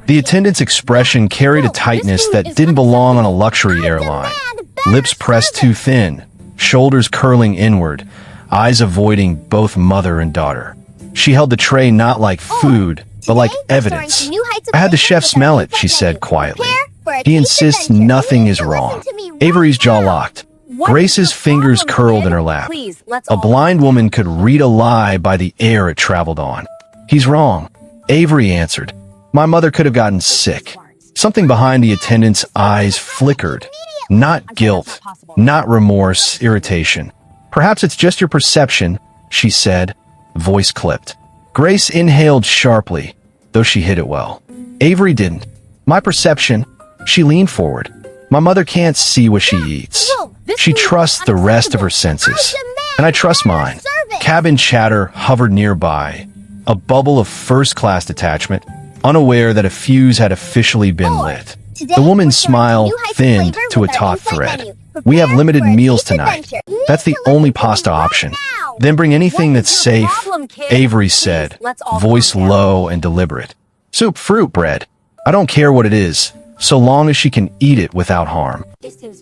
The attendant's expression carried a tightness that didn't belong on a luxury airline. Lips pressed too thin, shoulders curling inward, eyes avoiding both mother and daughter. She held the tray not like food, but like evidence. I had the chef smell it, she said quietly. He insists nothing is wrong. Avery's jaw locked. Grace's fingers curled in her lap. A blind woman could read a lie by the air it traveled on. He's wrong, Avery answered. My mother could have gotten sick. Something behind the attendant's eyes flickered. Not guilt, not remorse, irritation. Perhaps it's just your perception, she said, voice clipped. Grace inhaled sharply, though she hid it well. Avery didn't. My perception. She leaned forward. My mother can't see what she eats. She trusts the rest of her senses. And I trust mine. Cabin chatter hovered nearby, a bubble of first-class detachment, unaware that a fuse had officially been lit. The woman's smile thinned to a taut thread. We have limited meals tonight. That's the only pasta option. Then bring anything that's safe, Avery said, voice low and deliberate. Soup, fruit, bread. I don't care what it is, so long as she can eat it without harm.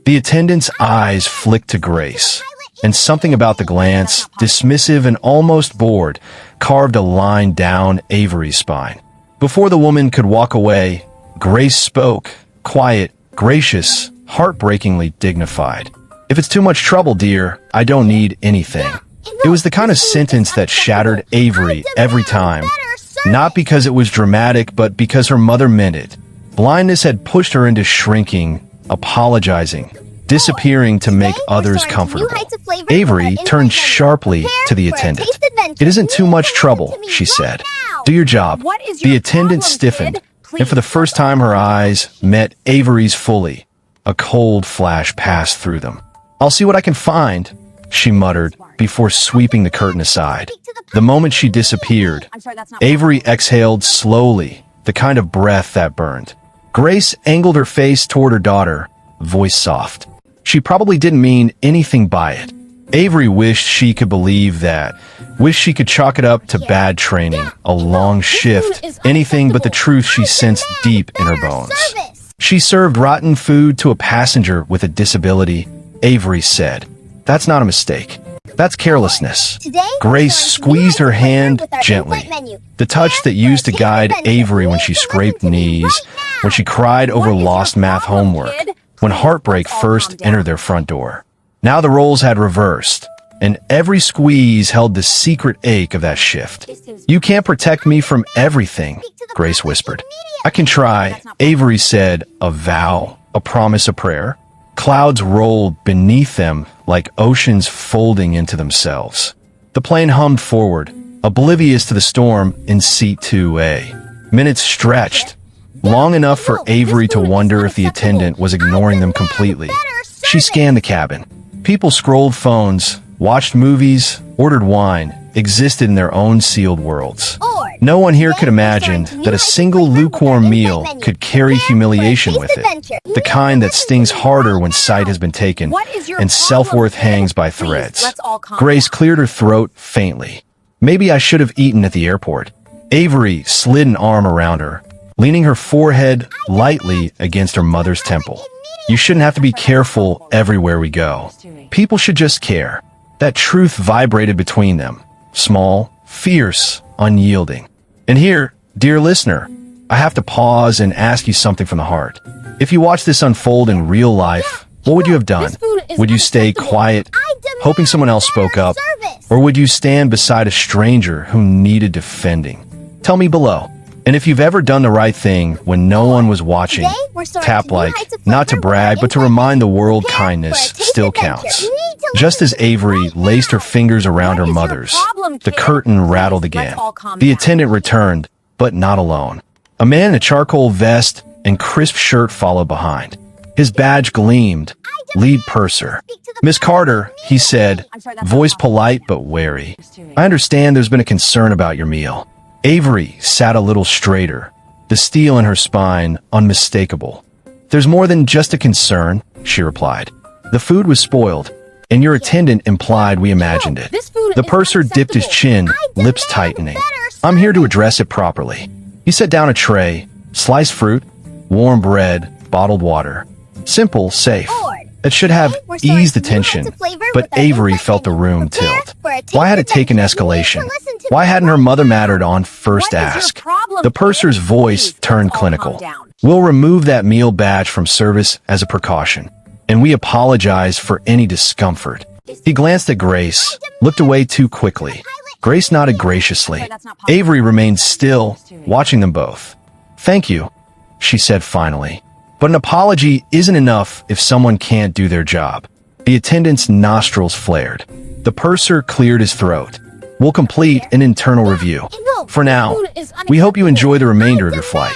The attendant's eyes flicked to Grace, and something about the glance, dismissive and almost bored, carved a line down Avery's spine. Before the woman could walk away, Grace spoke, quiet, gracious, heartbreakingly dignified. If it's too much trouble, dear, I don't need anything. It was the kind of sentence that shattered Avery every time, not because it was dramatic, but because her mother meant it. Blindness had pushed her into shrinking, apologizing, disappearing to make others comfortable. Avery turned sharply to the attendant. It isn't too much trouble, she said. Do your job. The attendant stiffened, and for the first time her eyes met Avery's fully. A cold flash passed through them. I'll see what I can find, she muttered before sweeping the curtain aside. The moment she disappeared, Avery exhaled slowly, the kind of breath that burned. Grace angled her face toward her daughter, voice soft. She probably didn't mean anything by it. Avery wished she could believe that, wished she could chalk it up to bad training, a long shift, anything but the truth she sensed deep in her bones. She served rotten food to a passenger with a disability, Avery said. That's not a mistake. That's carelessness. Grace squeezed her hand gently. The touch that used to guide Avery when she scraped knees, when she cried over lost math homework, when heartbreak first entered their front door. Now the roles had reversed, and every squeeze held the secret ache of that shift. You can't protect me from everything, Grace whispered. I can try, Avery said, a vow, a promise, a prayer. Clouds rolled beneath them like oceans folding into themselves. The plane hummed forward, oblivious to the storm in seat 2A. Minutes stretched, long enough for Avery to wonder if the attendant was ignoring them completely. She scanned the cabin. People scrolled phones, watched movies, ordered wine, existed in their own sealed worlds. No one here could imagine that a single lukewarm meal could carry humiliation with it, the kind that stings harder when sight has been taken and self-worth hangs by threads. Grace cleared her throat faintly. Maybe I should have eaten at the airport. Avery slid an arm around her, leaning her forehead lightly against her mother's temple. You shouldn't have to be careful everywhere we go. People should just care. That truth vibrated between them, small, fierce, unyielding. And here, dear listener, I have to pause and ask you something from the heart. If you watch this unfold in real life, what would you have done? Would you stay quiet, hoping someone else spoke up? Or would you stand beside a stranger who needed defending? Tell me below. And if you've ever done the right thing when no one was watching, tap like, not to brag, but to remind the world kindness still counts. Just as Avery laced her fingers around her mother's, the curtain rattled again. The attendant returned, but not alone. A man in a charcoal vest and crisp shirt followed behind. His badge gleamed, lead purser. Miss Carter, he said, voice polite but wary. I understand there's been a concern about your meal. Avery sat a little straighter, the steel in her spine unmistakable. There's more than just a concern, she replied. The food was spoiled, and your attendant implied we imagined it. The purser dipped his chin, lips tightening. I'm here to address it properly. He set down a tray, Sliced fruit, warm bread, bottled water. Simple, safe. It should have eased the tension, but Avery felt the room tilt. Why had it taken escalation? Why hadn't her mother mattered on first ask? The purser's voice turned clinical. We'll remove that meal badge from service as a precaution, and we apologize for any discomfort. He glanced at Grace, looked away too quickly. Grace nodded graciously. Avery remained still, watching them both. "Thank you," she said finally. But an apology isn't enough if someone can't do their job. The attendant's nostrils flared. The purser cleared his throat. "We'll complete an internal review. For now, we hope you enjoy the remainder of your flight."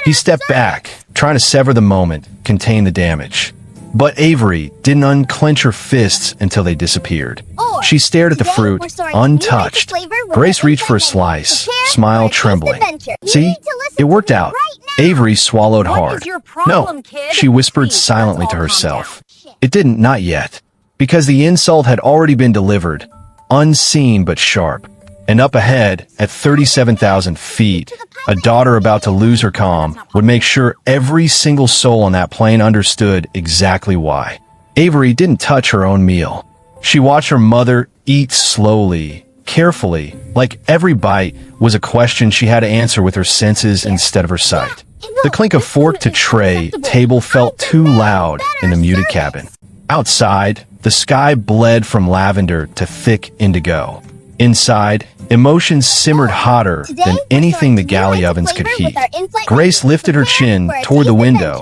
He stepped back, trying to sever the moment, contain the damage. But Avery didn't unclench her fists until they disappeared. She stared at the fruit, untouched. Grace reached for a slice, smile trembling. "See? It worked out." Avery swallowed hard. "No," she whispered silently to herself. "It didn't, not yet." Because the insult had already been delivered, unseen but sharp. And up ahead, at 37,000 feet, a daughter about to lose her calm would make sure every single soul on that plane understood exactly why. Avery didn't touch her own meal. She watched her mother eat slowly, carefully, like every bite was a question she had to answer with her senses instead of her sight. The clink of fork to tray table felt too loud in the muted cabin. Outside, the sky bled from lavender to thick indigo. Inside, emotions simmered hotter than anything the galley ovens could heat. Grace lifted her chin toward the window,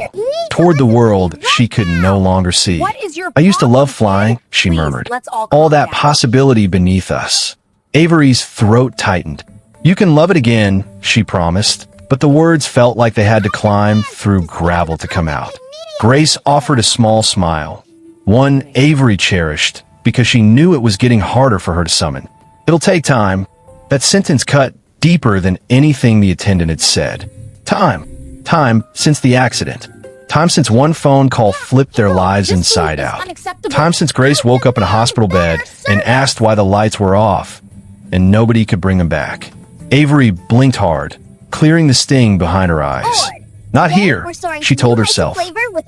toward the world she could no longer see. "I used to love flying," she murmured. "All that possibility beneath us." Avery's throat tightened. "You can love it again," she promised, but the words felt like they had to climb through gravel to come out. Grace offered a small smile, one Avery cherished because she knew it was getting harder for her to summon. "It'll take time." That sentence cut deeper than anything the attendant had said. Time. Time since the accident. Time since one phone call flipped their lives inside out. Time since Grace woke up in a hospital bed and asked why the lights were off, and nobody could bring them back. Avery blinked hard, clearing the sting behind her eyes. "Not here," she told herself.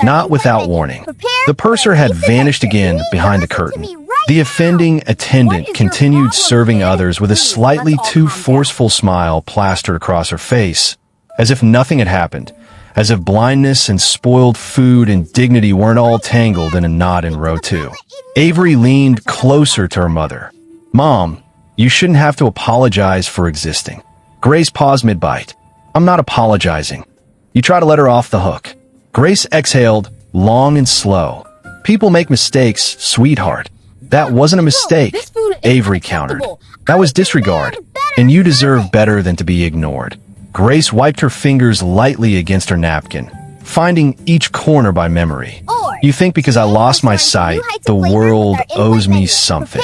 Not without warning. The purser had vanished again behind the curtain. The offending attendant continued serving others with a slightly too forceful smile plastered across her face, as if nothing had happened, as if blindness and spoiled food and dignity weren't all tangled in a knot in row 2. Avery leaned closer to her mother. "Mom, you shouldn't have to apologize for existing." Grace paused mid-bite. "I'm not apologizing." "You try to let her off the hook." Grace exhaled, long and slow. "People make mistakes, sweetheart." "That wasn't a mistake," Avery countered. "That was disregard, and you deserve better than to be ignored." Grace wiped her fingers lightly against her napkin, finding each corner by memory. "You think because I lost my sight, the world owes me something."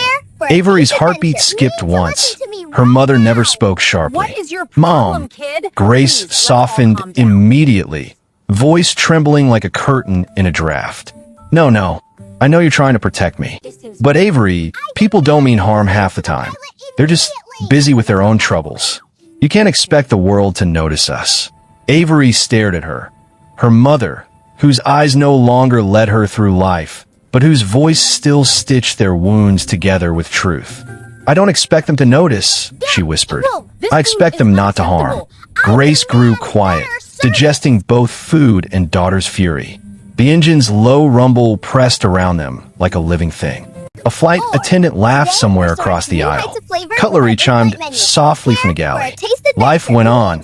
Avery's heartbeat skipped once. Her mother never spoke sharply. "Mom." Grace softened immediately, voice trembling like a curtain in a draft. No, I know you're trying to protect me. But Avery, people don't mean harm half the time. They're just busy with their own troubles. You can't expect the world to notice us." Avery stared at her. Her mother, whose eyes no longer led her through life, but whose voice still stitched their wounds together with truth. "I don't expect them to notice," she whispered. "I expect them not to harm." Grace grew quiet, digesting both food and daughter's fury. The engine's low rumble pressed around them like a living thing. A flight attendant laughed somewhere across the aisle. Cutlery chimed softly from the galley. Life went on,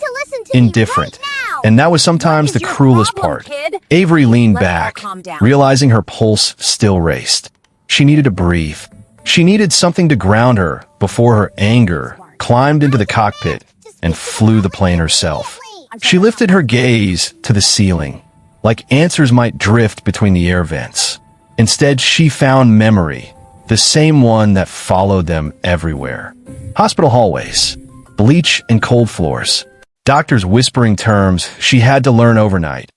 indifferent. And that was sometimes the cruelest part. Avery leaned back, realizing her pulse still raced. She needed to breathe. She needed something to ground her before her anger climbed into the cockpit and flew the plane herself. She lifted her gaze to the ceiling, like answers might drift between the air vents. Instead, she found memory, the same one that followed them everywhere. Hospital hallways, bleach and cold floors, doctors whispering terms she had to learn overnight.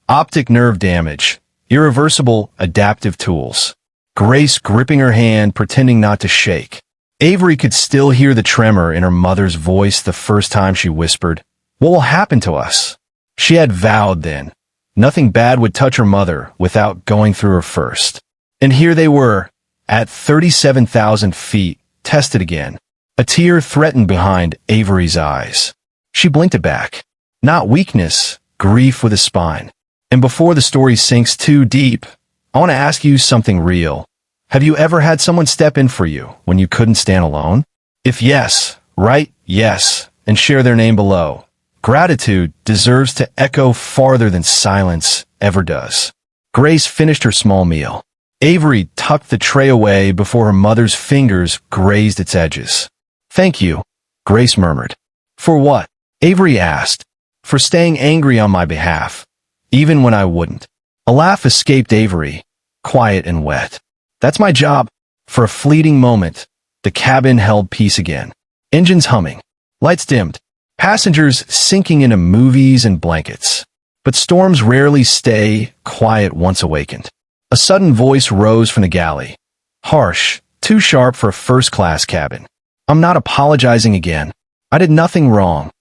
Optic nerve damage, irreversible adaptive tools. Grace gripping her hand, pretending not to shake. Avery could still hear the tremor in her mother's voice the first time she whispered, "What will happen to us?" She had vowed then. Nothing bad would touch her mother without going through her first. And here they were, at 37,000 feet, tested again. A tear threatened behind Avery's eyes. She blinked it back. Not weakness, grief with a spine. And before the story sinks too deep, I want to ask you something real. Have you ever had someone step in for you when you couldn't stand alone? If yes, write yes and share their name below. Gratitude deserves to echo farther than silence ever does. Grace finished her small meal. Avery tucked the tray away before her mother's fingers grazed its edges. Thank you, Grace murmured. For what? Avery asked. For staying angry on my behalf, even when I wouldn't. A laugh escaped Avery, quiet and wet. That's my job. For a fleeting moment, the cabin held peace again. Engines humming. Lights dimmed. Passengers sinking into movies and blankets. But storms rarely stay quiet once awakened. A sudden voice rose from the galley. Harsh, too sharp for a first-class cabin. I'm not apologizing again. I did nothing wrong.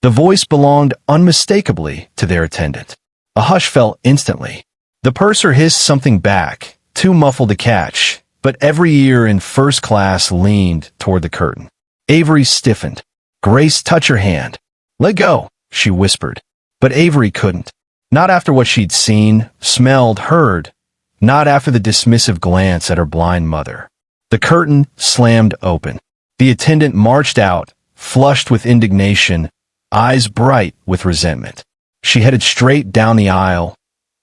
The voice belonged unmistakably to their attendant. A hush fell instantly. The purser hissed something back, too muffled to catch, but every ear in first class leaned toward the curtain. Avery stiffened. Grace touched her hand. Let go, she whispered. But Avery couldn't. Not after what she'd seen, smelled, heard. Not after the dismissive glance at her blind mother. The curtain slammed open. The attendant marched out, flushed with indignation, eyes bright with resentment. She headed straight down the aisle,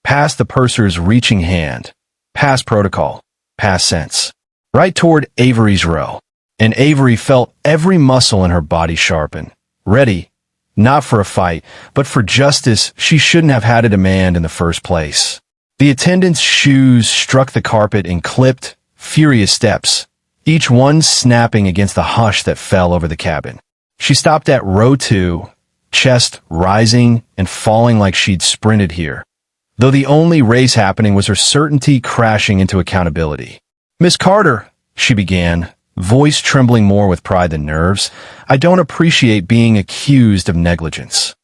past the purser's reaching hand, past protocol, past sense, right toward Avery's row. And Avery felt every muscle in her body sharpen, ready, not for a fight, but for justice she shouldn't have had to demand in the first place. The attendant's shoes struck the carpet in clipped, furious steps, each one snapping against the hush that fell over the cabin. She stopped at row 2, chest rising and falling like she'd sprinted here, though the only race happening was her certainty crashing into accountability. Miss Carter, she began, voice trembling more with pride than nerves, I don't appreciate being accused of negligence.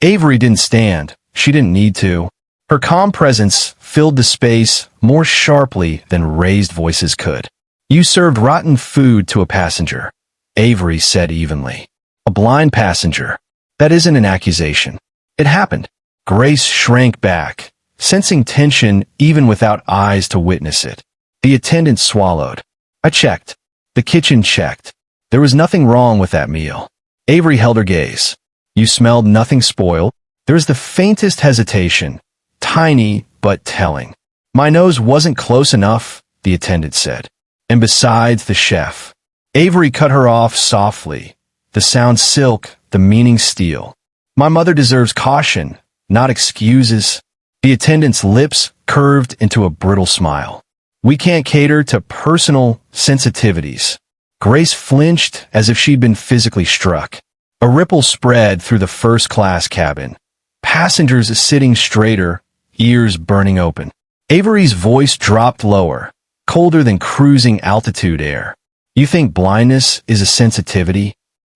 Avery didn't stand. She didn't need to. Her calm presence filled the space more sharply than raised voices could. You served rotten food to a passenger, Avery said evenly. A blind passenger. That isn't an accusation. It happened. Grace shrank back, sensing tension even without eyes to witness it. The attendant swallowed. I checked. The kitchen checked. There was nothing wrong with that meal. Avery held her gaze. You smelled nothing spoiled. There was the faintest hesitation, tiny but telling. My nose wasn't close enough, the attendant said. And besides the chef. Avery cut her off softly, the sound silk, the meaning steel. My mother deserves caution, not excuses. The attendant's lips curved into a brittle smile. We can't cater to personal sensitivities. Grace flinched as if she'd been physically struck. A ripple spread through the first-class cabin. Passengers sitting straighter, ears burning open. Avery's voice dropped lower, colder than cruising altitude air. You think blindness is a sensitivity?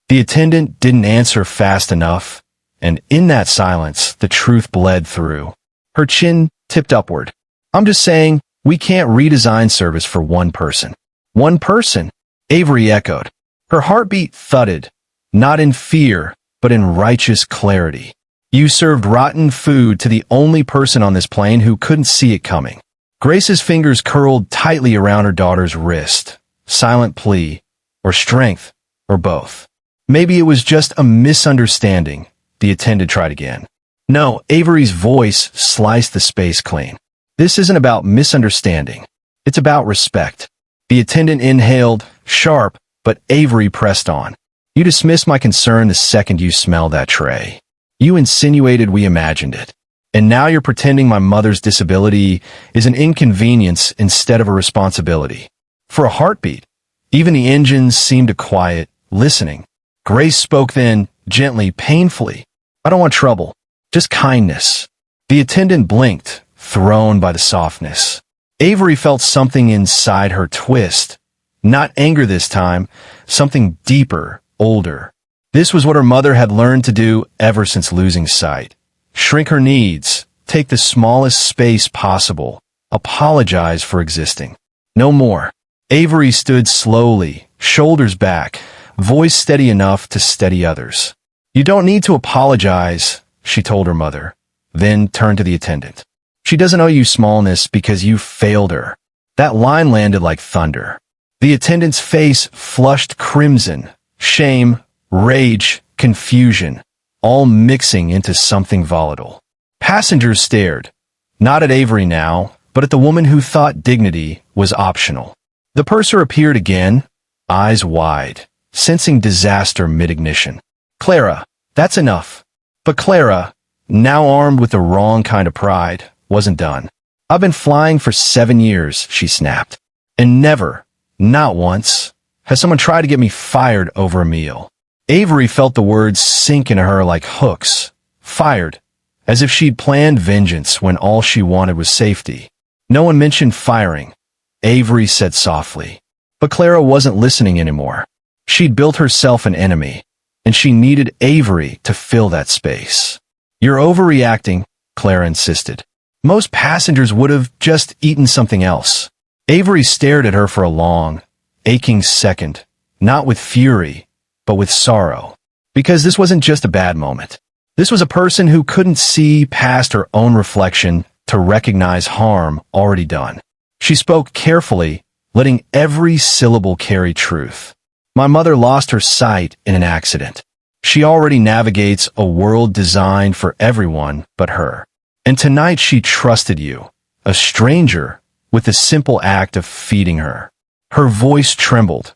The attendant didn't answer fast enough, and in that silence, the truth bled through. Her chin tipped upward. I'm just saying, we can't redesign service for one person. One person, Avery echoed. Her heartbeat thudded, not in fear, but in righteous clarity. You served rotten food to the only person on this plane who couldn't see it coming. Grace's fingers curled tightly around her daughter's wrist. Silent plea, or strength, or both. Maybe it was just a misunderstanding, the attendant tried again. No, Avery's voice sliced the space clean. This isn't about misunderstanding. It's about respect. The attendant inhaled, sharp, but Avery pressed on. You dismissed my concern the second you smelled that tray. You insinuated we imagined it. And now you're pretending my mother's disability is an inconvenience instead of a responsibility. For a heartbeat, even the engines seemed to quiet, listening. Grace spoke then, gently, painfully. I don't want trouble, just kindness. The attendant blinked, thrown by the softness. Avery felt something inside her twist. Not anger this time, something deeper, older. This was what her mother had learned to do ever since losing sight. Shrink her needs. Take the smallest space possible. Apologize for existing. No more. Avery stood slowly, shoulders back, voice steady enough to steady others. You don't need to apologize, she told her mother, then turned to the attendant. She doesn't owe you smallness because you failed her. That line landed like thunder. The attendant's face flushed crimson, shame, rage, confusion, all mixing into something volatile. Passengers stared, not at Avery now, but at the woman who thought dignity was optional. The purser appeared again, eyes wide, sensing disaster mid-ignition. Clara, that's enough. But Clara, now armed with the wrong kind of pride, wasn't done. I've been flying for 7 years, she snapped. And never, not once, has someone tried to get me fired over a meal. Avery felt the words sink into her like hooks. Fired, as if she'd planned vengeance when all she wanted was safety. No one mentioned firing, Avery said softly. But Clara wasn't listening anymore. She'd built herself an enemy, and she needed Avery to fill that space. You're overreacting, Clara insisted. Most passengers would have just eaten something else. Avery stared at her for a long, aching second, not with fury, but with sorrow. Because this wasn't just a bad moment. This was a person who couldn't see past her own reflection to recognize harm already done. She spoke carefully, letting every syllable carry truth. My mother lost her sight in an accident. She already navigates a world designed for everyone but her. And tonight she trusted you, a stranger, with the simple act of feeding her. Her voice trembled,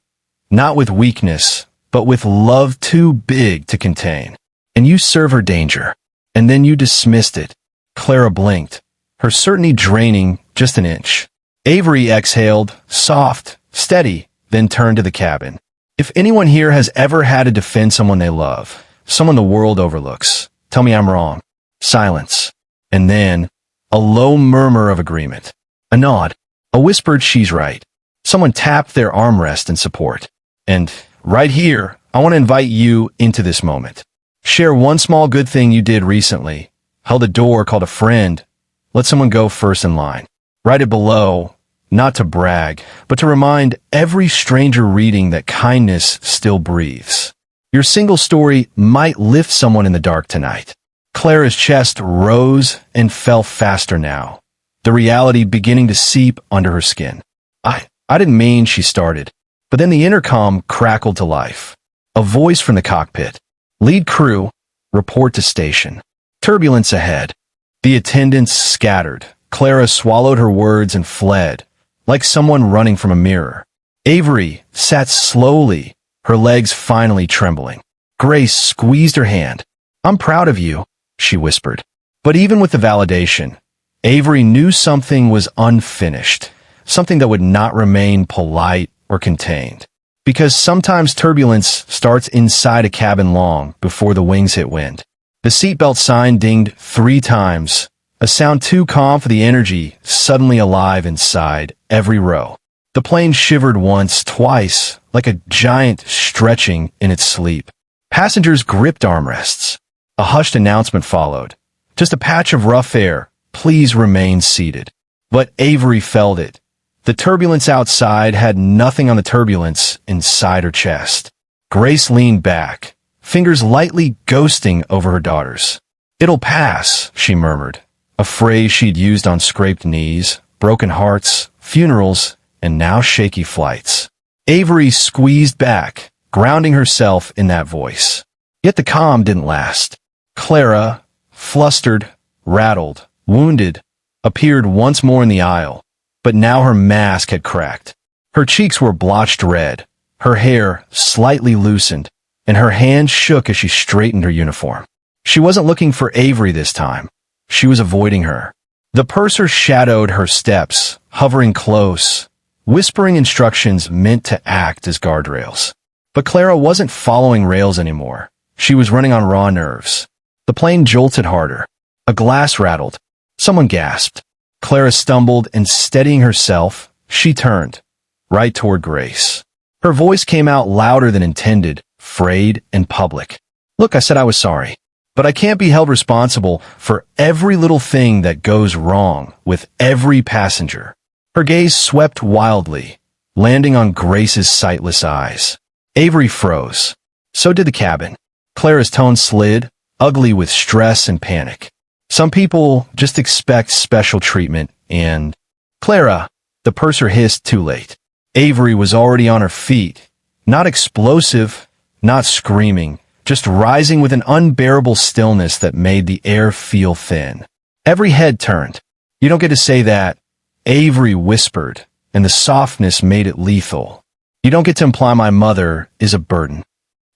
not with weakness, but with love too big to contain. And you serve her danger. And then you dismissed it. Clara blinked, her certainty draining just an inch. Avery exhaled, soft, steady, then turned to the cabin. If anyone here has ever had to defend someone they love, someone the world overlooks, tell me I'm wrong. Silence. And then, a low murmur of agreement. A nod. A whispered she's right. Someone tapped their armrest in support. And, right here, I want to invite you into this moment. Share one small good thing you did recently. Held a door, called a friend. Let someone go first in line. Write it below, not to brag, but to remind every stranger reading that kindness still breathes. Your single story might lift someone in the dark tonight. Clara's chest rose and fell faster now, the reality beginning to seep under her skin. I didn't mean, she started, but then the intercom crackled to life. A voice from the cockpit. Lead crew, report to station. Turbulence ahead. The attendants scattered. Clara swallowed her words and fled, like someone running from a mirror. Avery sat slowly, her legs finally trembling. Grace squeezed her hand. I'm proud of you, she whispered. But even with the validation, Avery knew something was unfinished, something that would not remain polite or contained. Because sometimes turbulence starts inside a cabin long before the wings hit wind. The seatbelt sign dinged 3 times, a sound too calm for the energy suddenly alive inside every row. The plane shivered once, twice, like a giant stretching in its sleep. Passengers gripped armrests. A hushed announcement followed. Just a patch of rough air. Please remain seated. But Avery felt it. The turbulence outside had nothing on the turbulence inside her chest. Grace leaned back, fingers lightly ghosting over her daughter's. It'll pass, she murmured, a phrase she'd used on scraped knees, broken hearts, funerals, and now shaky flights. Avery squeezed back, grounding herself in that voice. Yet the calm didn't last. Clara, flustered, rattled, wounded, appeared once more in the aisle. But now her mask had cracked. Her cheeks were blotched red, her hair slightly loosened, and her hands shook as she straightened her uniform. She wasn't looking for Avery this time. She was avoiding her. The purser shadowed her steps, hovering close, whispering instructions meant to act as guardrails. But Clara wasn't following rails anymore. She was running on raw nerves. The plane jolted harder. A glass rattled. Someone gasped. Clara stumbled, and steadying herself, she turned, right toward Grace. Her voice came out louder than intended, frayed and public. Look, I said I was sorry. but I can't be held responsible for every little thing that goes wrong with every passenger. Her gaze swept wildly, landing on Grace's sightless eyes. Avery froze. So did the cabin. Clara's tone slid, ugly with stress and panic. Some people just expect special treatment and... Clara, the purser hissed too late. Avery was already on her feet. Not explosive, not screaming, just rising with an unbearable stillness that made the air feel thin. Every head turned. You don't get to say that, Avery whispered, and the softness made it lethal. You don't get to imply my mother is a burden.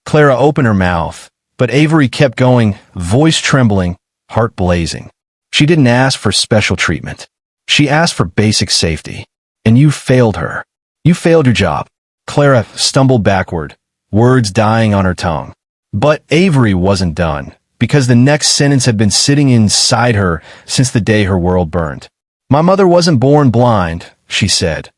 Clara opened her mouth, but Avery kept going, voice trembling, heart blazing. She didn't ask for special treatment. She asked for basic safety. And you failed her. You failed your job. Clara stumbled backward, words dying on her tongue. But Avery wasn't done, because the next sentence had been sitting inside her since the day her world burned. My mother wasn't born blind, she said,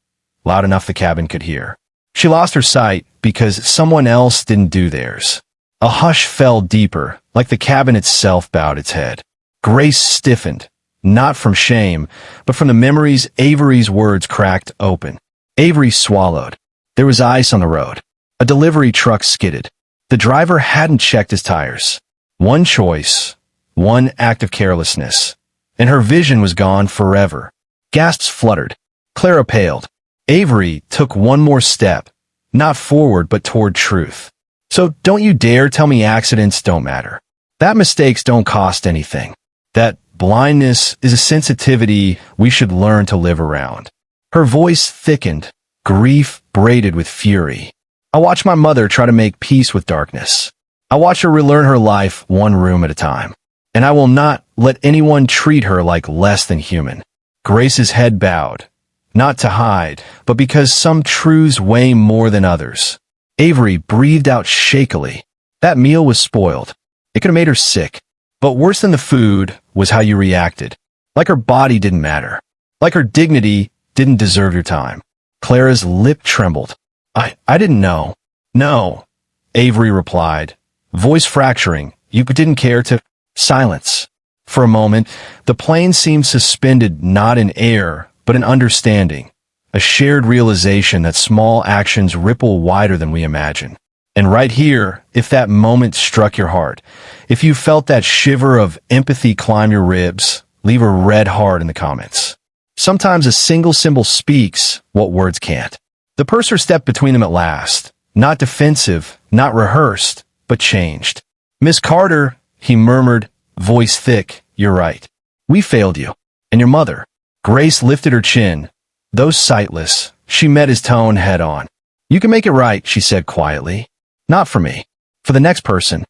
loud enough the cabin could hear. She lost her sight because someone else didn't do theirs. A hush fell deeper, like the cabin itself bowed its head. Grace stiffened, not from shame, but from the memories Avery's words cracked open. Avery swallowed. There was ice on the road. A delivery truck skidded. The driver hadn't checked his tires. One choice, one act of carelessness, and her vision was gone forever. Gasps fluttered. Clara paled. Avery took one more step, not forward but toward truth. So don't you dare tell me accidents don't matter. That mistakes don't cost anything. That blindness is a sensitivity we should learn to live around. Her voice thickened, grief braided with fury. I watched my mother try to make peace with darkness. I watched her relearn her life one room at a time. And I will not let anyone treat her like less than human. Grace's head bowed, not to hide, but because some truths weigh more than others. Avery breathed out shakily. That meal was spoiled. It could have made her sick. But worse than the food was how you reacted. Like her body didn't matter. Like her dignity didn't deserve your time. Clara's lip trembled. I didn't know. No, Avery replied, voice fracturing. You didn't care to... Silence. For a moment, the plane seemed suspended not in air, but in understanding. A shared realization that small actions ripple wider than we imagine. And right here, if that moment struck your heart, if you felt that shiver of empathy climb your ribs, leave a red heart in the comments. Sometimes a single symbol speaks what words can't. The purser stepped between them at last, not defensive, not rehearsed, but changed. Miss Carter, he murmured, voice thick, you're right. We failed you. And your mother. Grace lifted her chin. Though sightless, she met his tone head on. You can make it right, she said quietly. Not for me. For the next person.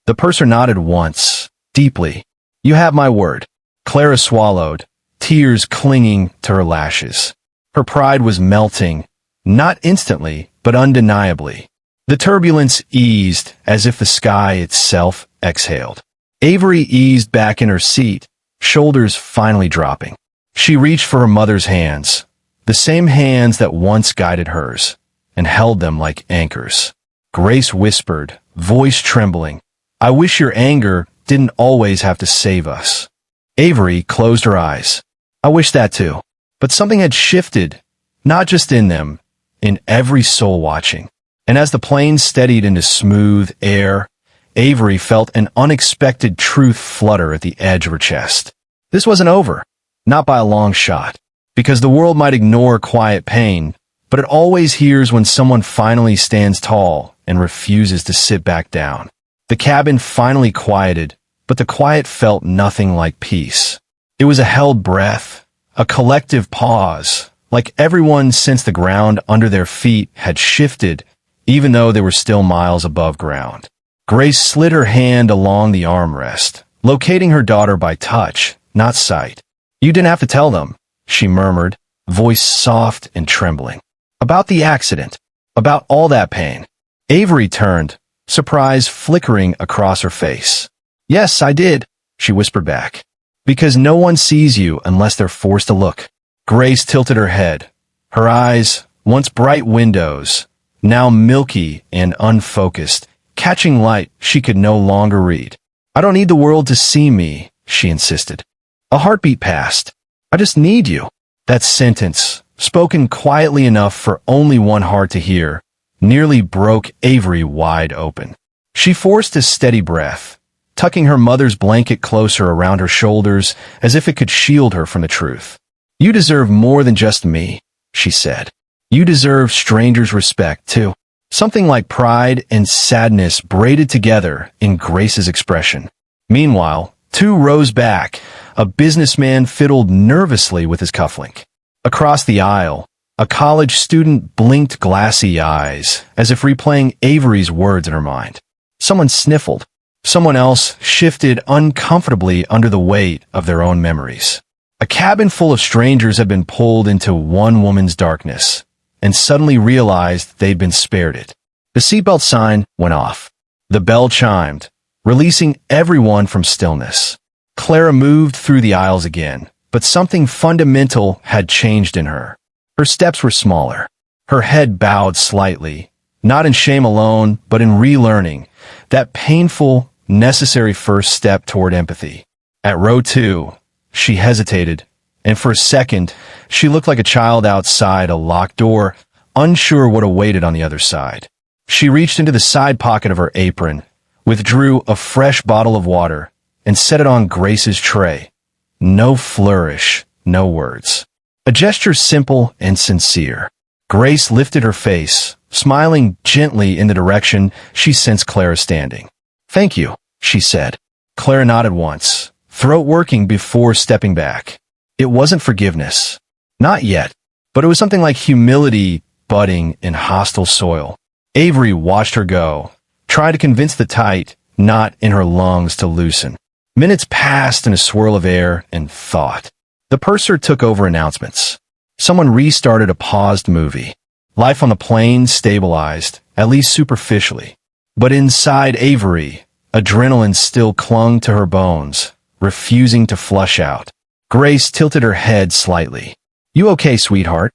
The purser nodded once, deeply. You have my word. Clara swallowed, tears clinging to her lashes. Her pride was melting, not instantly, but undeniably. The turbulence eased as if the sky itself exhaled. Avery eased back in her seat, shoulders finally dropping. She reached for her mother's hands, the same hands that once guided hers, and held them like anchors. Grace whispered, voice trembling, I wish your anger didn't always have to save us. Avery closed her eyes. I wish that too. But something had shifted, not just in them, in every soul watching. And as the plane steadied into smooth air, Avery felt an unexpected truth flutter at the edge of her chest. This wasn't over, not by a long shot, because the world might ignore quiet pain, but it always hears when someone finally stands tall and refuses to sit back down. The cabin finally quieted, but the quiet felt nothing like peace. It was a held breath, a collective pause, like everyone sensed the ground under their feet had shifted, even though they were still miles above ground. Grace slid her hand along the armrest, locating her daughter by touch, not sight. You didn't have to tell them, she murmured, voice soft and trembling. About the accident, about all that pain. Avery turned, surprise flickering across her face. Yes, I did, she whispered back. Because no one sees you unless they're forced to look. Grace tilted her head. Her eyes, once bright windows, now milky and unfocused, catching light she could no longer read. I don't need the world to see me, she insisted. A heartbeat passed. I just need you. That sentence, spoken quietly enough for only one heart to hear, nearly broke Avery wide open. She forced a steady breath, tucking her mother's blanket closer around her shoulders as if it could shield her from the truth. You deserve more than just me, she said. You deserve strangers' respect, too. Something like pride and sadness braided together in Grace's expression. Meanwhile, 2 rows back, a businessman fiddled nervously with his cufflink. Across the aisle, a college student blinked glassy eyes, as if replaying Avery's words in her mind. Someone sniffled. Someone else shifted uncomfortably under the weight of their own memories. A cabin full of strangers had been pulled into one woman's darkness, and suddenly realized they'd been spared it. The seatbelt sign went off. The bell chimed, releasing everyone from stillness. Clara moved through the aisles again, but something fundamental had changed in her. Her steps were smaller. Her head bowed slightly, not in shame alone, but in relearning, that painful, necessary first step toward empathy. At row 2, she hesitated, and for a second, she looked like a child outside a locked door, unsure what awaited on the other side. She reached into the side pocket of her apron, withdrew a fresh bottle of water, and set it on Grace's tray. No flourish, no words. A gesture simple and sincere. Grace lifted her face, smiling gently in the direction she sensed Clara standing. Thank you, she said. Clara nodded once, throat working before stepping back. It wasn't forgiveness. Not yet, but it was something like humility budding in hostile soil. Avery watched her go, tried to convince the tight knot in her lungs to loosen. Minutes passed in a swirl of air and thought. The purser took over announcements. Someone restarted a paused movie. Life on the plane stabilized, at least superficially. But inside Avery, adrenaline still clung to her bones, refusing to flush out. Grace tilted her head slightly. You okay, sweetheart?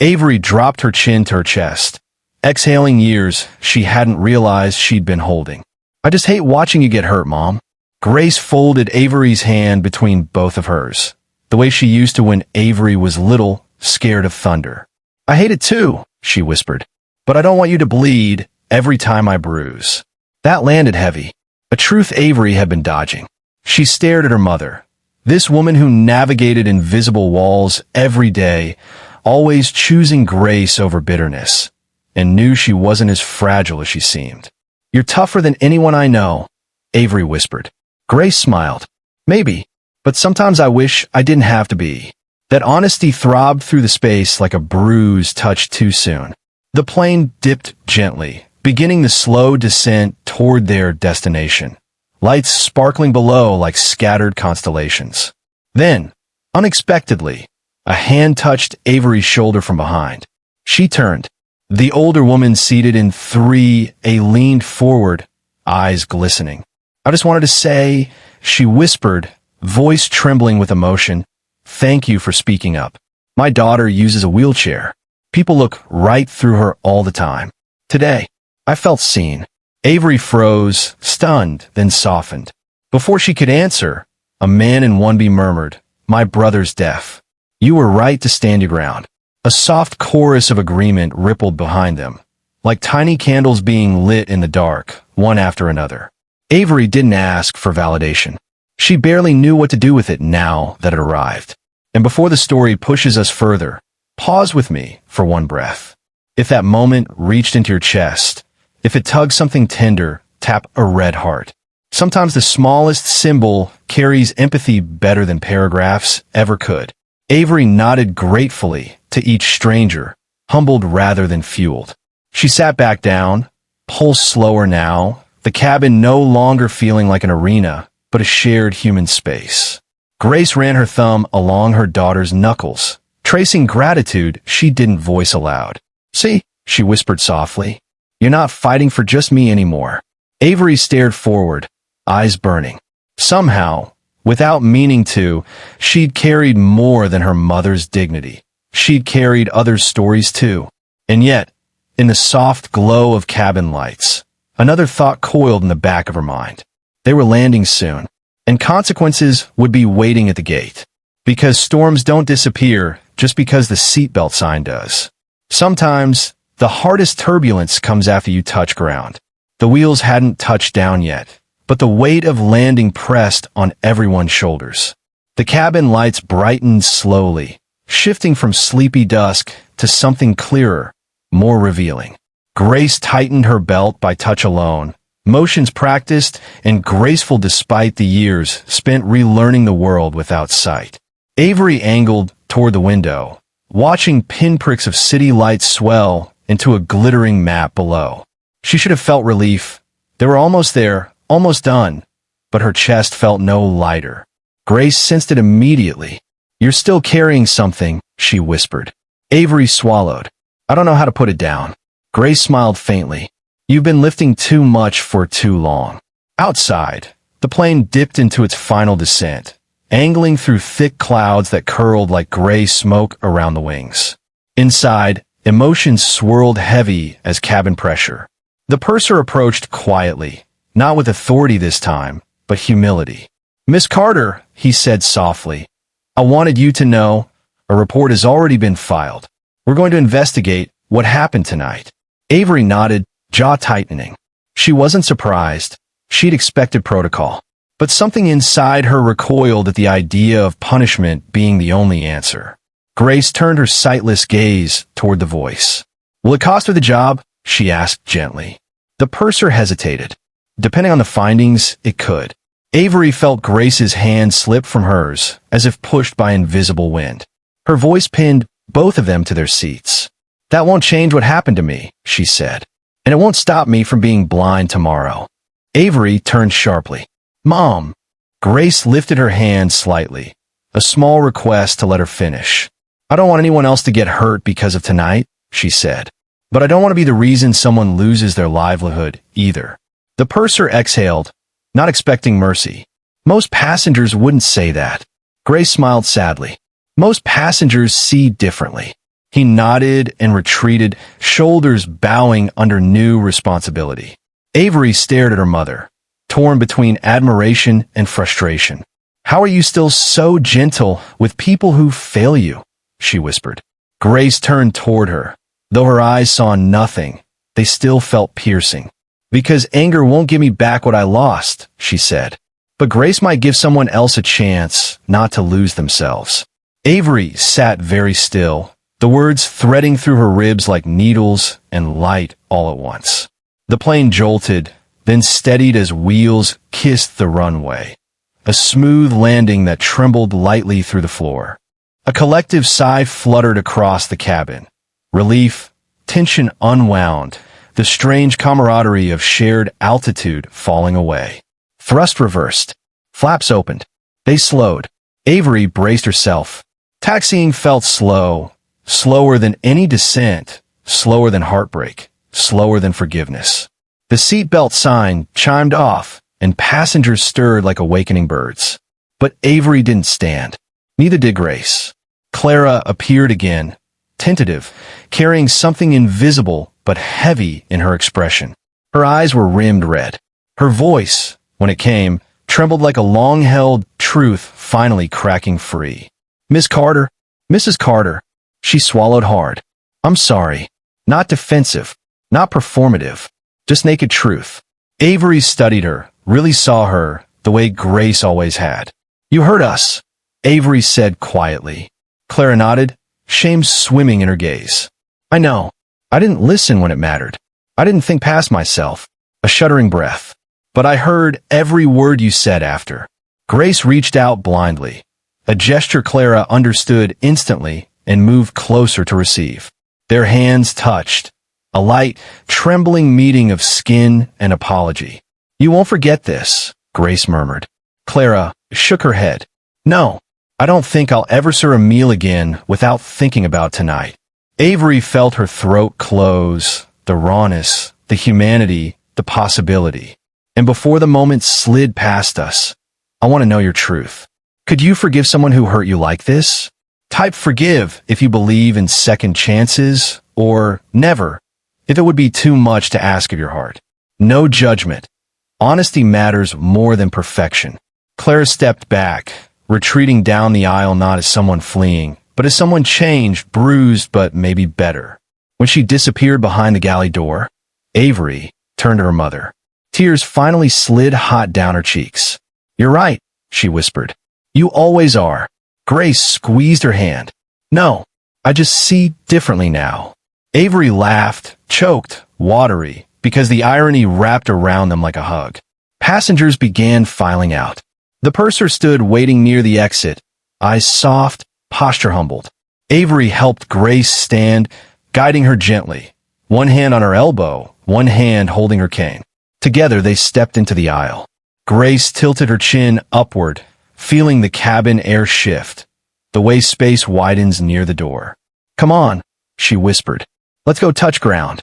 Avery dropped her chin to her chest, exhaling years she hadn't realized she'd been holding. I just hate watching you get hurt, Mom. Grace folded Avery's hand between both of hers, the way she used to when Avery was little, scared of thunder. I hate it too, she whispered, but I don't want you to bleed every time I bruise. That landed heavy, a truth Avery had been dodging. She stared at her mother, this woman who navigated invisible walls every day, always choosing grace over bitterness, and knew she wasn't as fragile as she seemed. You're tougher than anyone I know, Avery whispered. Grace smiled. Maybe, but sometimes I wish I didn't have to be. That honesty throbbed through the space like a bruise touched too soon. The plane dipped gently, beginning the slow descent toward their destination. Lights sparkling below like scattered constellations. Then, unexpectedly, a hand touched Avery's shoulder from behind. She turned. The older woman seated in 3A leaned forward, eyes glistening. I just wanted to say, she whispered, voice trembling with emotion, thank you for speaking up. My daughter uses a wheelchair. People look right through her all the time. Today, I felt seen. Avery froze, stunned, then softened. Before she could answer, a man in 1B murmured, my brother's deaf. You were right to stand your ground. A soft chorus of agreement rippled behind them, like tiny candles being lit in the dark, one after another. Avery didn't ask for validation. She barely knew what to do with it now that it arrived. And before the story pushes us further, pause with me for one breath. If that moment reached into your chest, if it tugged something tender, tap a red heart. Sometimes the smallest symbol carries empathy better than paragraphs ever could. Avery nodded gratefully to each stranger, humbled rather than fueled. She sat back down, pulse slower now, the cabin no longer feeling like an arena, but a shared human space. Grace ran her thumb along her daughter's knuckles, tracing gratitude she didn't voice aloud. See, she whispered softly, you're not fighting for just me anymore. Avery stared forward, eyes burning. Somehow, without meaning to, she'd carried more than her mother's dignity. She'd carried others' stories too. And yet, in the soft glow of cabin lights, another thought coiled in the back of her mind. They were landing soon, and consequences would be waiting at the gate. Because storms don't disappear just because the seatbelt sign does. Sometimes, the hardest turbulence comes after you touch ground. The wheels hadn't touched down yet, but the weight of landing pressed on everyone's shoulders. The cabin lights brightened slowly, shifting from sleepy dusk to something clearer, more revealing. Grace tightened her belt by touch alone, motions practiced and graceful despite the years spent relearning the world without sight. Avery angled toward the window, watching pinpricks of city lights swell into a glittering map below. She should have felt relief. They were almost there, almost done, but her chest felt no lighter. Grace sensed it immediately. "You're still carrying something," she whispered. Avery swallowed. "I don't know how to put it down." Grace smiled faintly. "You've been lifting too much for too long." Outside, the plane dipped into its final descent, angling through thick clouds that curled like gray smoke around the wings. Inside, emotions swirled heavy as cabin pressure. The purser approached quietly, not with authority this time, but humility. "Miss Carter," he said softly, "I wanted you to know, a report has already been filed. We're going to investigate what happened tonight." Avery nodded, jaw tightening. She wasn't surprised. She'd expected protocol. But something inside her recoiled at the idea of punishment being the only answer. Grace turned her sightless gaze toward the voice. "Will it cost her the job?" she asked gently. The purser hesitated. Depending on the findings, it could. Avery felt Grace's hand slip from hers, as if pushed by invisible wind. Her voice pinned both of them to their seats. "That won't change what happened to me," she said. "And it won't stop me from being blind tomorrow." Avery turned sharply. "Mom!" Grace lifted her hand slightly, a small request to let her finish. "I don't want anyone else to get hurt because of tonight," she said. "But I don't want to be the reason someone loses their livelihood, either." The purser exhaled, not expecting mercy. Most passengers wouldn't say that. Grace smiled sadly. Most passengers see differently. He nodded and retreated, shoulders bowing under new responsibility. Avery stared at her mother, torn between admiration and frustration. "How are you still so gentle with people who fail you?" she whispered. Grace turned toward her. Though her eyes saw nothing, they still felt piercing. "Because anger won't give me back what I lost," she said. "But grace might give someone else a chance not to lose themselves." Avery sat very still, the words threading through her ribs like needles and light all at once. The plane jolted, then steadied as wheels kissed the runway. A smooth landing that trembled lightly through the floor. A collective sigh fluttered across the cabin. Relief, tension unwound, the strange camaraderie of shared altitude falling away. Thrust reversed. Flaps opened. They slowed. Avery braced herself. Taxiing felt slow, slower than any descent, slower than heartbreak, slower than forgiveness. The seatbelt sign chimed off, and passengers stirred like awakening birds. But Avery didn't stand. Neither did Grace. Clara appeared again, tentative, carrying something invisible but heavy in her expression. Her eyes were rimmed red. Her voice, when it came, trembled like a long-held truth finally cracking free. "Miss Carter, Mrs. Carter." She swallowed hard. "I'm sorry. Not defensive, not performative, just naked truth." Avery studied her, really saw her, the way Grace always had. "You hurt us," Avery said quietly. Clara nodded, shame swimming in her gaze. "I know. I didn't listen when it mattered. I didn't think past myself." A shuddering breath. "But I heard every word you said after." Grace reached out blindly. A gesture Clara understood instantly and moved closer to receive. Their hands touched. A light, trembling meeting of skin and apology. "You won't forget this," Grace murmured. Clara shook her head. "No, I don't think I'll ever serve a meal again without thinking about tonight." Avery felt her throat close, the rawness, the humanity, the possibility. "And before the moment slid past us, I want to know your truth. Could you forgive someone who hurt you like this? Type forgive if you believe in second chances, or never, if it would be too much to ask of your heart. No judgment. Honesty matters more than perfection. Clara stepped back, retreating down the aisle not as someone fleeing, but as someone changed, bruised, but maybe better. When she disappeared behind the galley door, Avery turned to her mother. Tears finally slid hot down her cheeks. "You're right," she whispered. "You always are." Grace squeezed her hand. "No, I just see differently now." Avery laughed, choked, watery, because the irony wrapped around them like a hug. Passengers began filing out. The purser stood waiting near the exit, eyes soft, posture humbled. Avery helped Grace stand, guiding her gently, one hand on her elbow, one hand holding her cane. Together they stepped into the aisle. Grace tilted her chin upward, feeling the cabin air shift, the way space widens near the door. "Come on," she whispered. "Let's go touch ground."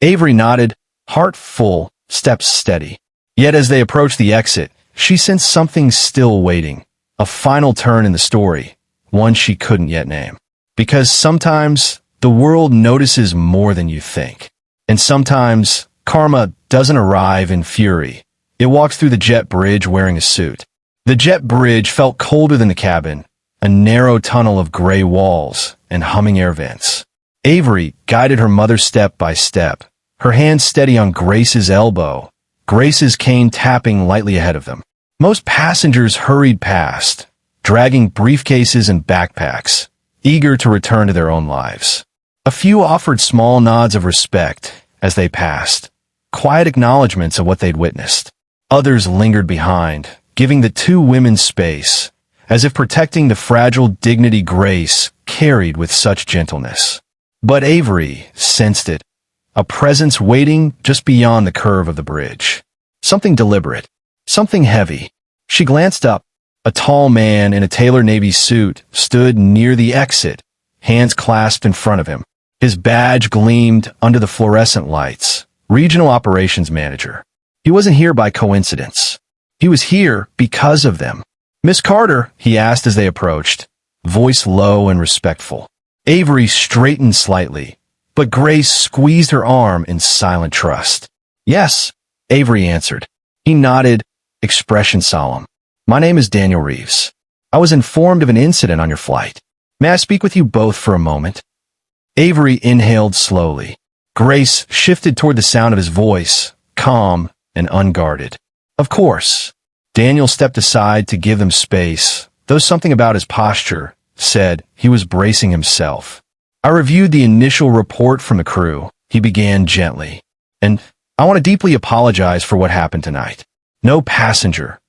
Avery nodded, heart full, steps steady. Yet as they approached the exit, she sensed something still waiting, a final turn in the story, one she couldn't yet name. Because sometimes the world notices more than you think. And sometimes karma doesn't arrive in fury. It walks through the jet bridge wearing a suit. The jet bridge felt colder than the cabin, a narrow tunnel of gray walls and humming air vents. Avery guided her mother step by step, her hand steady on Grace's elbow, Grace's cane tapping lightly ahead of them. Most passengers hurried past, dragging briefcases and backpacks, eager to return to their own lives. A few offered small nods of respect as they passed, quiet acknowledgments of what they'd witnessed. Others lingered behind, giving the two women space, as if protecting the fragile dignity Grace carried with such gentleness. But Avery sensed it, a presence waiting just beyond the curve of the bridge. Something deliberate, something heavy. She glanced up. A tall man in a tailor navy suit stood near the exit, hands clasped in front of him. His badge gleamed under the fluorescent lights. Regional Operations Manager. He wasn't here by coincidence. He was here because of them. "Miss Carter," he asked as they approached, voice low and respectful. Avery straightened slightly, but Grace squeezed her arm in silent trust. "Yes," Avery answered. He nodded, expression solemn. "My name is Daniel Reeves. I was informed of an incident on your flight. May I speak with you both for a moment?" Avery inhaled slowly. Grace shifted toward the sound of his voice, calm and unguarded. "Of course." Daniel stepped aside to give them space, though something about his posture said he was bracing himself. "I reviewed the initial report from the crew," he began gently, "and I want to deeply apologize for what happened tonight. No passenger,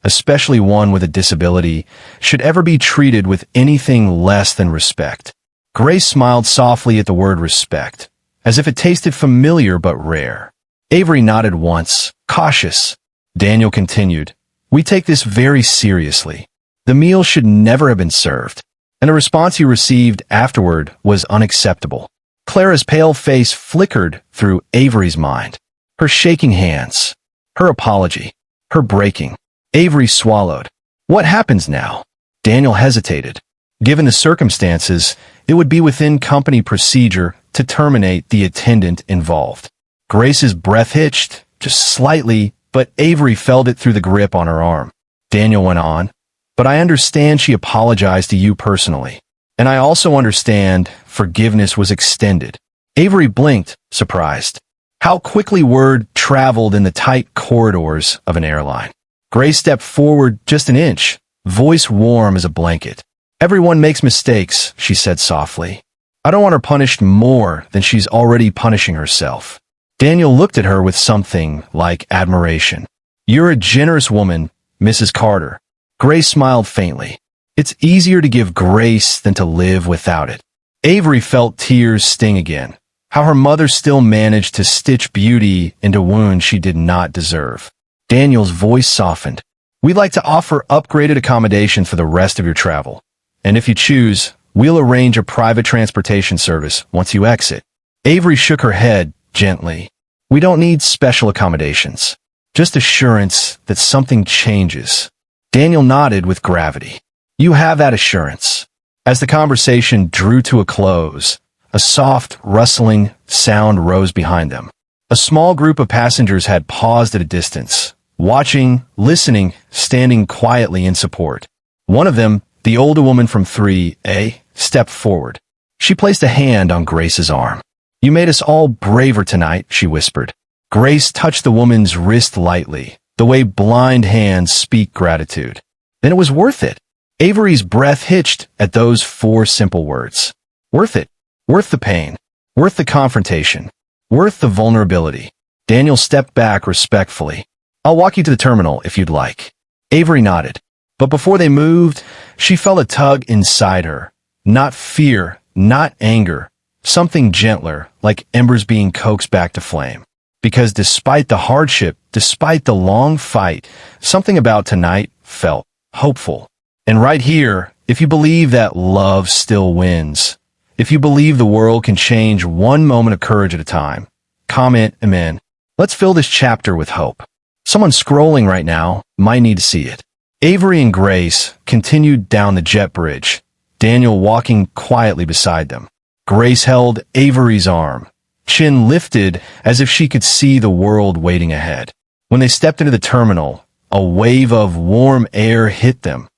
especially one with a disability, should ever be treated with anything less than respect." Grace smiled softly at the word respect, as if it tasted familiar but rare. Avery nodded once, cautious. Daniel continued, "We take this very seriously. The meal should never have been served, and the response you received afterward was unacceptable." Clara's pale face flickered through Avery's mind. Her shaking hands, her apology, her breaking. Avery swallowed. "What happens now?" Daniel hesitated. Given the circumstances, it would be within company procedure to terminate the attendant involved. Grace's breath hitched, just slightly, but Avery felt it through the grip on her arm. Daniel went on, "But I understand she apologized to you personally. And I also understand forgiveness was extended." Avery blinked, surprised. How quickly word traveled in the tight corridors of an airline. Grace stepped forward just an inch, voice warm as a blanket. "Everyone makes mistakes," she said softly. "I don't want her punished more than she's already punishing herself." Daniel looked at her with something like admiration. "You're a generous woman, Mrs. Carter." Grace smiled faintly. It's easier to give grace than to live without it. Avery felt tears sting again. How her mother still managed to stitch beauty into wounds she did not deserve. Daniel's voice softened. "We'd like to offer upgraded accommodation for the rest of your travel. And if you choose, we'll arrange a private transportation service once you exit." Avery shook her head gently. "We don't need special accommodations. Just assurance that something changes." Daniel nodded with gravity. "You have that assurance." As the conversation drew to a close, a soft, rustling sound rose behind them. A small group of passengers had paused at a distance, watching, listening, standing quietly in support. One of them, the older woman from 3A, stepped forward. She placed a hand on Grace's arm. "You made us all braver tonight," she whispered. Grace touched the woman's wrist lightly, the way blind hands speak gratitude. Then it was worth it. Avery's breath hitched at those 4 simple words. Worth it. Worth the pain. Worth the confrontation. Worth the vulnerability. Daniel stepped back respectfully. "I'll walk you to the terminal if you'd like." Avery nodded. But before they moved, she felt a tug inside her. Not fear, not anger. Something gentler, like embers being coaxed back to flame. Because despite the hardship, despite the long fight, something about tonight felt hopeful. And right here, if you believe that love still wins, if you believe the world can change one moment of courage at a time, comment amen. Let's fill this chapter with hope. Someone scrolling right now might need to see it. Avery and Grace continued down the jet bridge, Daniel walking quietly beside them. Grace held Avery's arm, chin lifted as if she could see the world waiting ahead. When they stepped into the terminal, a wave of warm air hit them.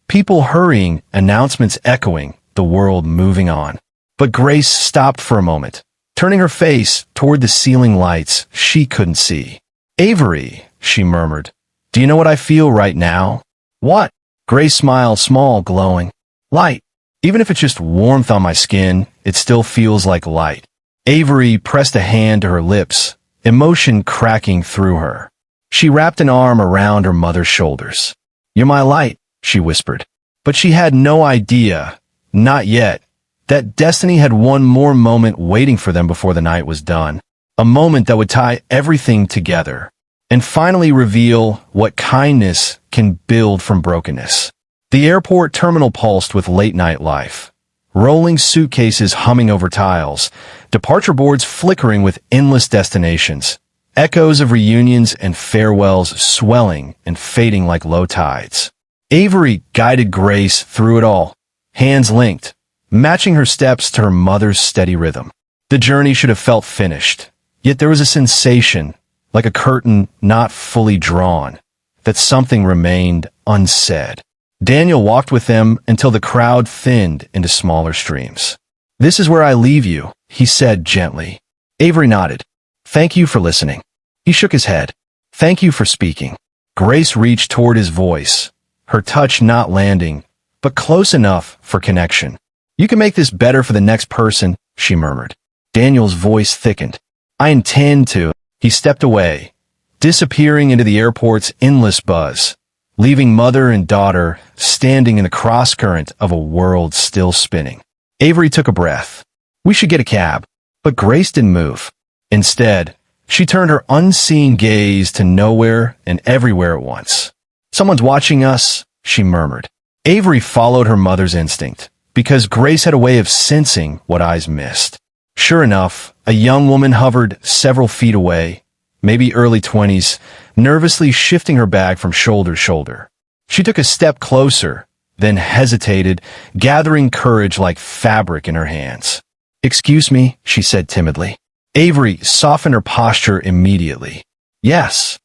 People hurrying, announcements echoing, the world moving on. But Grace stopped for a moment, turning her face toward the ceiling lights she couldn't see. "Avery," she murmured, "do you know what I feel right now?" "What?" Grace smiled, small, glowing. "Light. Even if it's just warmth on my skin, it still feels like light." Avery pressed a hand to her lips, emotion cracking through her. She wrapped an arm around her mother's shoulders. "You're my light," she whispered. But she had no idea, not yet, that destiny had one more moment waiting for them before the night was done. A moment that would tie everything together and finally reveal what kindness can build from brokenness. The airport terminal pulsed with late-night life. Rolling suitcases humming over tiles, departure boards flickering with endless destinations, echoes of reunions and farewells swelling and fading like low tides. Avery guided Grace through it all, hands linked, matching her steps to her mother's steady rhythm. The journey should have felt finished, yet there was a sensation, like a curtain not fully drawn, that something remained unsaid. Daniel walked with them until the crowd thinned into smaller streams. "This is where I leave you," he said gently. Avery nodded. "Thank you for listening." He shook his head. "Thank you for speaking." Grace reached toward his voice, her touch not landing, but close enough for connection. "You can make this better for the next person," she murmured. Daniel's voice thickened. "I intend to." He stepped away, disappearing into the airport's endless buzz, leaving mother and daughter standing in the crosscurrent of a world still spinning. Avery took a breath. "We should get a cab." But Grace didn't move. Instead, she turned her unseeing gaze to nowhere and everywhere at once. "Someone's watching us," she murmured. Avery followed her mother's instinct, because Grace had a way of sensing what eyes missed. Sure enough, a young woman hovered several feet away, maybe early 20s, nervously shifting her bag from shoulder to shoulder. She took a step closer, then hesitated, gathering courage like fabric in her hands. "Excuse me," she said timidly. Avery softened her posture immediately. "Yes."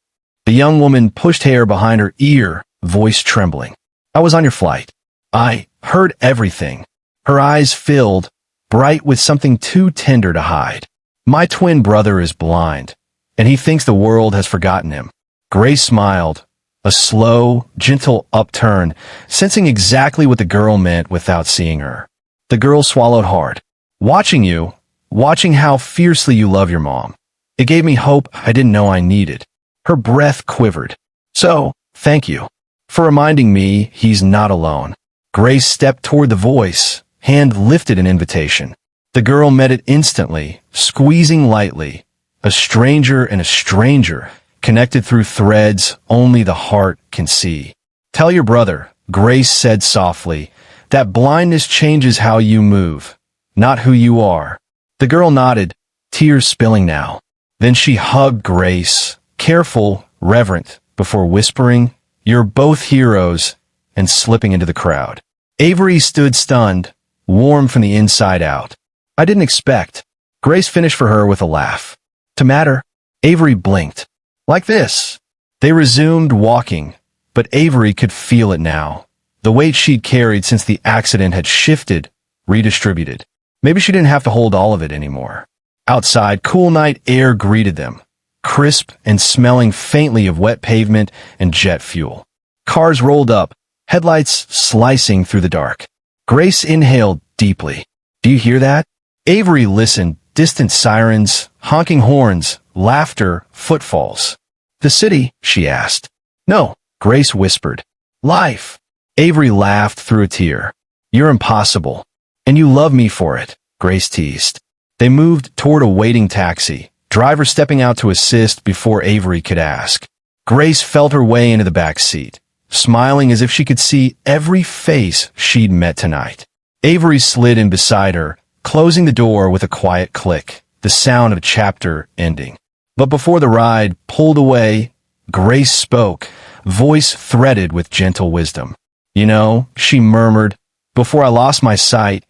The young woman pushed hair behind her ear, voice trembling. "I was on your flight. I heard everything." Her eyes filled, bright with something too tender to hide. "My twin brother is blind, and he thinks the world has forgotten him." Grace smiled, a slow, gentle upturn, sensing exactly what the girl meant without seeing her. The girl swallowed hard. "Watching you, watching how fiercely you love your mom, it gave me hope I didn't know I needed." Her breath quivered. "So, thank you for reminding me he's not alone." Grace stepped toward the voice, hand lifted in invitation. The girl met it instantly, squeezing lightly. A stranger and a stranger, connected through threads only the heart can see. "Tell your brother," Grace said softly, "that blindness changes how you move, not who you are." The girl nodded, tears spilling now. Then she hugged Grace, careful, reverent, before whispering, "You're both heroes," and slipping into the crowd. Avery stood stunned, warm from the inside out. "I didn't expect." Grace finished for her with a laugh. "To matter?" Avery blinked. "Like this." They resumed walking, but Avery could feel it now. The weight she'd carried since the accident had shifted, redistributed. Maybe she didn't have to hold all of it anymore. Outside, cool night air greeted them, crisp and smelling faintly of wet pavement and jet fuel. Cars rolled up, headlights slicing through the dark. Grace inhaled deeply. "Do you hear that?" Avery listened, distant sirens, honking horns, laughter, footfalls. "The city?" she asked. "No," Grace whispered. "Life." Avery laughed through a tear. "You're impossible. And you love me for it," Grace teased. They moved toward a waiting taxi, driver stepping out to assist before Avery could ask. Grace felt her way into the back seat, smiling as if she could see every face she'd met tonight. Avery slid in beside her, closing the door with a quiet click, the sound of a chapter ending. But before the ride pulled away, Grace spoke, voice threaded with gentle wisdom. "You know," she murmured, "before I lost my sight,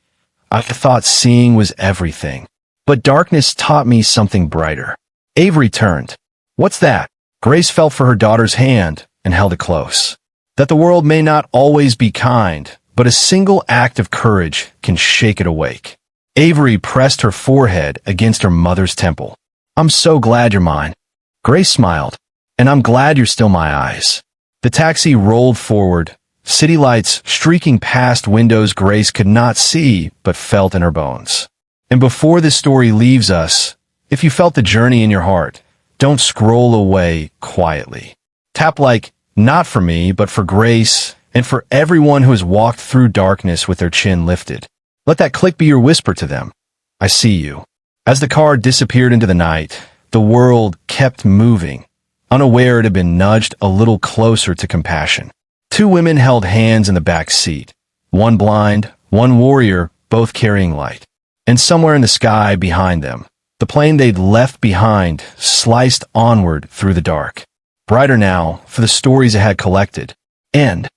I thought seeing was everything. But darkness taught me something brighter." Avery turned. "What's that?" Grace felt for her daughter's hand and held it close. "That the world may not always be kind, but a single act of courage can shake it awake." Avery pressed her forehead against her mother's temple. "I'm so glad you're mine." Grace smiled. "And I'm glad you're still my eyes." The taxi rolled forward, city lights streaking past windows Grace could not see but felt in her bones. And before this story leaves us, if you felt the journey in your heart, don't scroll away quietly. Tap like, not for me, but for Grace, and for everyone who has walked through darkness with their chin lifted. Let that click be your whisper to them. I see you. As the car disappeared into the night, the world kept moving, unaware it had been nudged a little closer to compassion. Two women held hands in the back seat, one blind, one warrior, both carrying light. And somewhere in the sky behind them, the plane they'd left behind sliced onward through the dark. Brighter now for the stories it had collected. End.